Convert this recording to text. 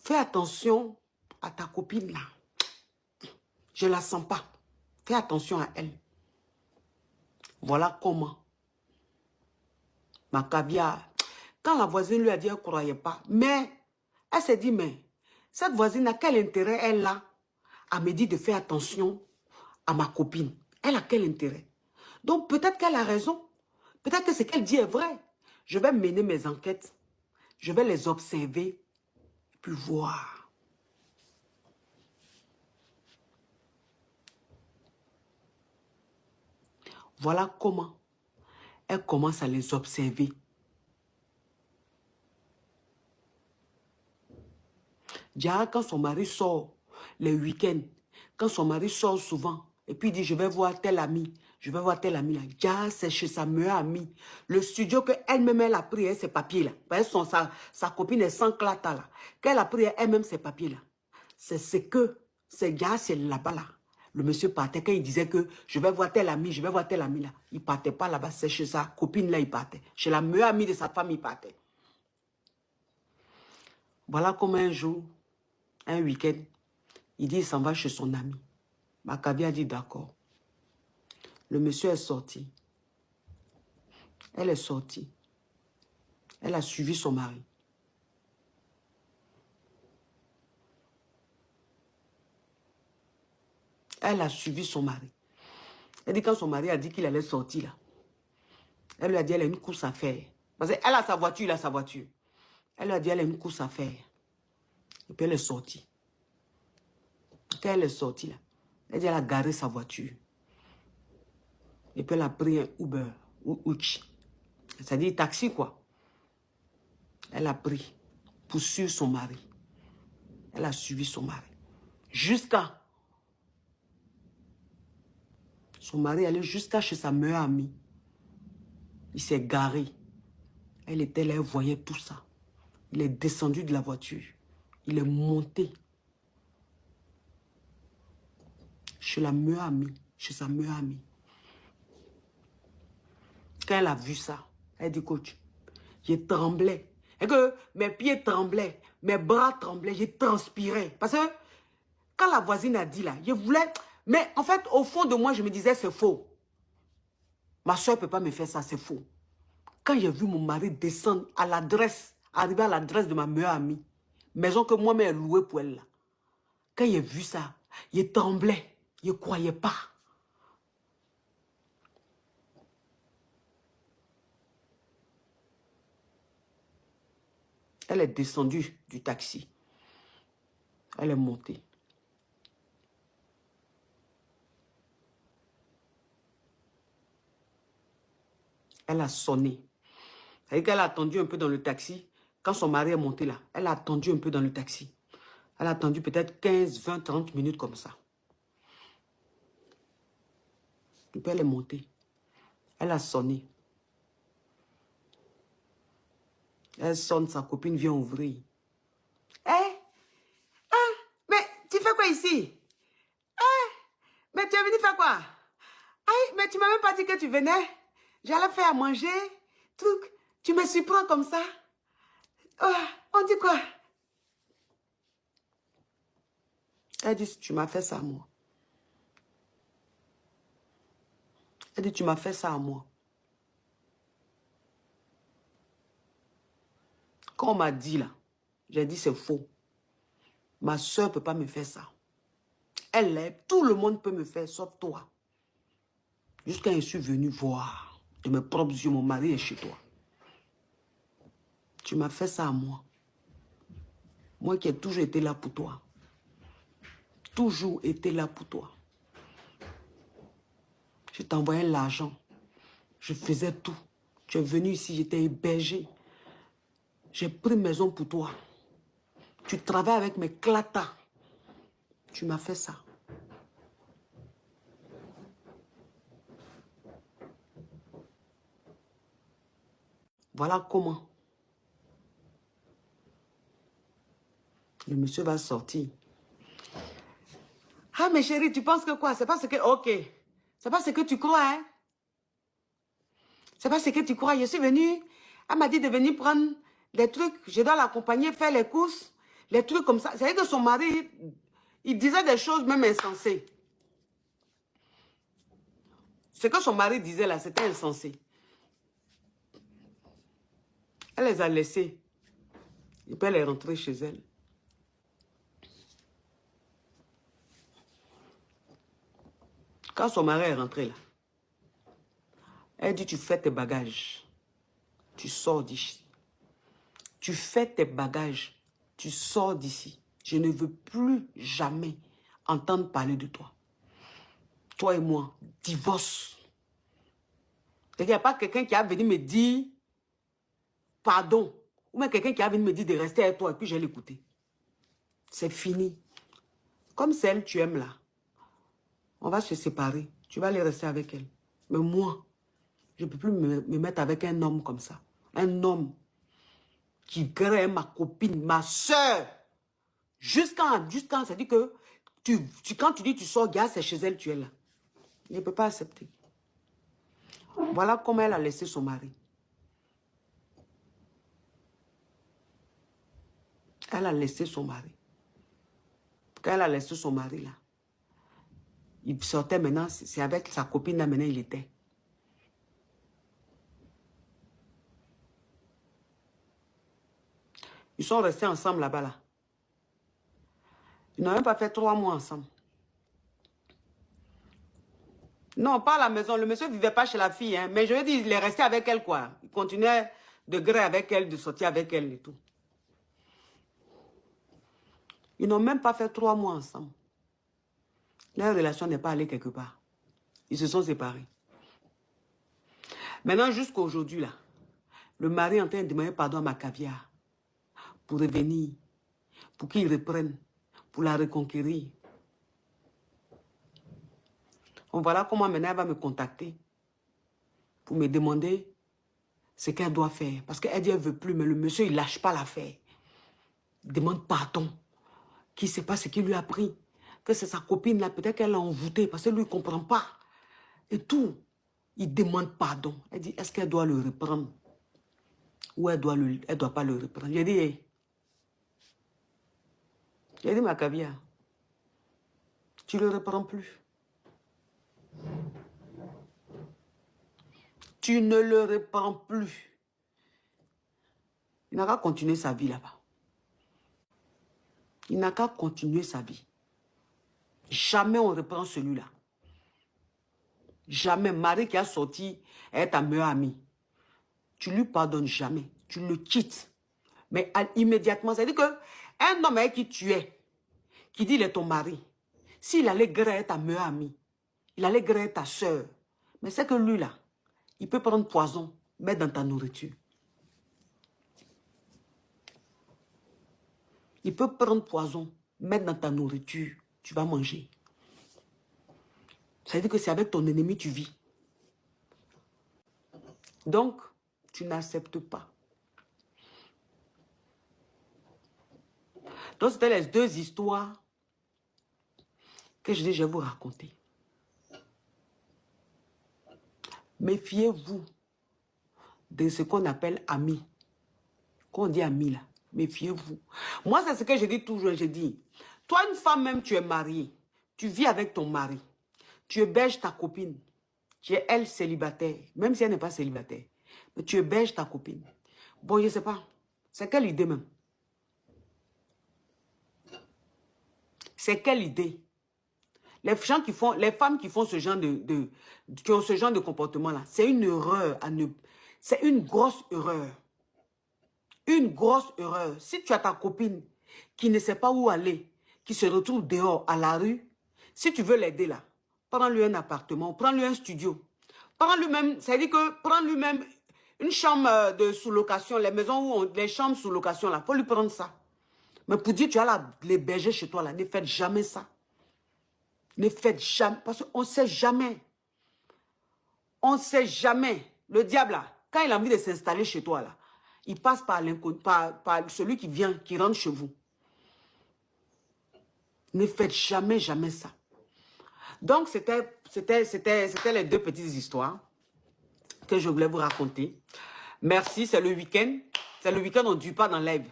Fais attention à ta copine là. Je ne la sens pas. Fais attention à elle. Voilà comment. Ma caviar. Quand la voisine lui a dit, elle ne croyait pas. Mais, elle s'est dit, mais, cette voisine a quel intérêt elle a à me dire de faire attention à ma copine? Elle a quel intérêt? Donc, peut-être qu'elle a raison. Peut-être que ce qu'elle dit est vrai. Je vais mener mes enquêtes. Je vais les observer. Puis voir. Voilà comment elle commence à les observer. Diara, quand son mari sort les week-ends, quand son mari sort souvent, et puis il dit, je vais voir tel ami, je vais voir tel ami là. Diara, c'est chez sa meilleure amie. Le studio qu'elle-même, elle a pris, ses papiers là. Parce que sa copine est sans clata là. Qu'elle a pris elle-même ses papiers là. C'est Diara, c'est là-bas là. Le monsieur partait quand il disait que je vais voir tel ami, je vais voir tel ami là. Il partait pas là-bas, c'est chez sa copine là, il partait. Chez la meilleure amie de sa femme, il partait. Voilà comme un jour, un week-end, il dit il s'en va chez son ami. Maccabi a dit d'accord. Le monsieur est sorti. Elle est sortie. Elle a suivi son mari. Elle a suivi son mari. Elle dit quand son mari a dit qu'il allait sortir là, elle lui a dit elle a une course à faire. Parce qu'elle a sa voiture, il a sa voiture. Elle lui a dit elle a une course à faire. Et puis elle est sortie. Quand elle est sortie là, elle dit elle a garé sa voiture. Et puis elle a pris un Uber ou Uchi. C'est-à-dire taxi quoi. Elle a pris pour suivre son mari. Elle a suivi son mari. Jusqu'à... Son mari allait jusqu'à chez sa meilleure amie. Il s'est garé. Elle était là, elle voyait tout ça. Il est descendu de la voiture. Il est monté chez la meilleure amie, chez sa meilleure amie. Quand elle a vu ça, elle dit, coach, j'ai tremblé. Et que mes pieds tremblaient, mes bras tremblaient, j'ai transpiré. Parce que quand la voisine a dit là, je voulais... Mais en fait, au fond de moi, je me disais, c'est faux. Ma soeur ne peut pas me faire ça, c'est faux. Quand j'ai vu mon mari descendre à l'adresse, arriver à l'adresse de ma meilleure amie, maison que moi-même ai louée pour elle là. Quand j'ai vu ça, il tremblait, je ne croyais pas. Elle est descendue du taxi. Elle est montée. Elle a sonné. C'est-à-dire qu'elle a attendu un peu dans le taxi. Quand son mari est monté là, elle a attendu un peu dans le taxi. Elle a attendu peut-être 15, 20, 30 minutes comme ça. Et puis elle est montée. Elle a sonné. Elle sonne, sa copine vient ouvrir. Hé? Ah, mais tu fais quoi ici? Mais tu es venu faire quoi? Aïe, mais tu m'as même pas dit que tu venais. J'allais faire à manger, truc. Tu me surprends comme ça. Oh, on dit quoi? Elle dit, tu m'as fait ça à moi. Elle dit, tu m'as fait ça à moi. Quand on m'a dit là, j'ai dit, c'est faux. Ma soeur ne peut pas me faire ça. Elle est, tout le monde peut me faire, sauf toi. Jusqu'à je suis venu voir de mes propres yeux, mon mari est chez toi. Tu m'as fait ça à moi. Moi qui ai toujours été là pour toi. Toujours été là pour toi. Je t'envoyais l'argent. Je faisais tout. Tu es venu ici, j'étais hébergé. J'ai pris maison pour toi. Tu travailles avec mes clatas. Tu m'as fait ça. Voilà comment. Le monsieur va sortir. Ah, mais chérie, tu penses que quoi? C'est pas ce que... Ok. C'est pas ce que tu crois, hein? C'est pas ce que tu crois. Je suis venue. Elle m'a dit de venir prendre des trucs. Je dois l'accompagner, faire les courses. Les trucs comme ça. C'est-à-dire que son mari, il disait des choses même insensées. Ce que son mari disait là, c'était insensé. Elle les a laissés. Il peut les rentrer chez elle. Quand son mari est rentré là, elle dit, tu fais tes bagages. Tu sors d'ici. Tu fais tes bagages. Tu sors d'ici. Je ne veux plus jamais entendre parler de toi. Toi et moi, divorce. Il n'y a pas quelqu'un qui a venu me dire pardon. Ou même quelqu'un qui a venu me dire de rester avec toi et puis je vais l'écouter. C'est fini. Comme celle que tu aimes là. On va se séparer. Tu vas aller rester avec elle. Mais moi, je ne peux plus me mettre avec un homme comme ça. Un homme qui grée ma copine, ma soeur. Jusqu'à, ça dit que quand tu dis tu sors, gars, c'est chez elle, tu es là. Il ne peut pas accepter. Voilà comment elle a laissé son mari. Elle a laissé son mari. Quand elle a laissé son mari là, il sortait maintenant, c'est avec sa copine là, maintenant il était. Ils sont restés ensemble là-bas là. Ils n'ont même pas fait 3 mois ensemble. Non, pas à la maison. Le monsieur ne vivait pas chez la fille. Hein. Mais je veux dire, il est resté avec elle, quoi. Il continuait de gré avec elle, de sortir avec elle et tout. Ils n'ont même pas fait 3 mois ensemble. Leur relation n'est pas allée quelque part. Ils se sont séparés. Maintenant, jusqu'à aujourd'hui, là, le mari est en train de demander pardon à ma caviar pour revenir, pour qu'il reprenne, pour la reconquérir. Donc voilà comment maintenant elle va me contacter pour me demander ce qu'elle doit faire. Parce qu'elle dit qu'elle ne veut plus, mais le monsieur, il ne lâche pas l'affaire. Il demande pardon. Qui ne sait pas ce qu'il lui a pris. Que c'est sa copine là, peut-être qu'elle l'a envoûté parce que lui, il ne comprend pas. Et tout. Il demande pardon. Elle dit, est-ce qu'elle doit le reprendre? Ou elle doit pas le reprendre? J'ai dit, hey. J'ai dit, ma caviar, tu ne le reprends plus. Tu ne le reprends plus. Il n'a qu'à continuer sa vie là-bas. Il n'a qu'à continuer sa vie. Jamais on reprend celui-là. Jamais. Marie qui a sorti est ta meilleure amie. Tu lui pardonnes jamais. Tu le quittes. Mais immédiatement, c'est-à-dire qu'un homme avec qui tu es, qui dit il est ton mari, s'il allait gré ta meilleure amie, il allait gré ta soeur, mais c'est que lui là, il peut prendre poison, mettre dans ta nourriture. Il peut prendre poison, mettre dans ta nourriture, tu vas manger. Ça veut dire que c'est avec ton ennemi que tu vis. Donc, tu n'acceptes pas. Donc, c'était les 2 histoires que je vais vous raconter. Méfiez-vous de ce qu'on appelle amis. Quand on dit amis là, méfiez-vous. Moi, c'est ce que je dis toujours. Je dis, toi, une femme même, tu es mariée. Tu vis avec ton mari. Tu héberges ta copine. Tu es elle célibataire. Même si elle n'est pas célibataire. Mais tu héberges ta copine. Bon, je ne sais pas. C'est quelle idée même? C'est quelle idée? Les femmes qui font ce genre qui ont ce genre de comportement-là, c'est une erreur c'est une grosse erreur. Une grosse erreur. Si tu as ta copine qui ne sait pas où aller, qui se retrouve dehors à la rue, si tu veux l'aider là, prends-lui un appartement, prends-lui un studio. Prends-lui même, ça veut dire que prends-lui même une chambre de sous-location, les maisons les chambres sous-location là, faut lui prendre ça. Mais pour dire tu as l'héberger chez toi là, ne faites jamais ça. Ne faites jamais, parce qu'on ne sait jamais. On ne sait jamais. Le diable là, quand il a envie de s'installer chez toi là, il passe par celui qui vient, qui rentre chez vous. Ne faites jamais, jamais ça. Donc, c'était les 2 petites histoires que je voulais vous raconter. Merci, c'est le week-end. C'est le week-end, on ne dure pas dans live.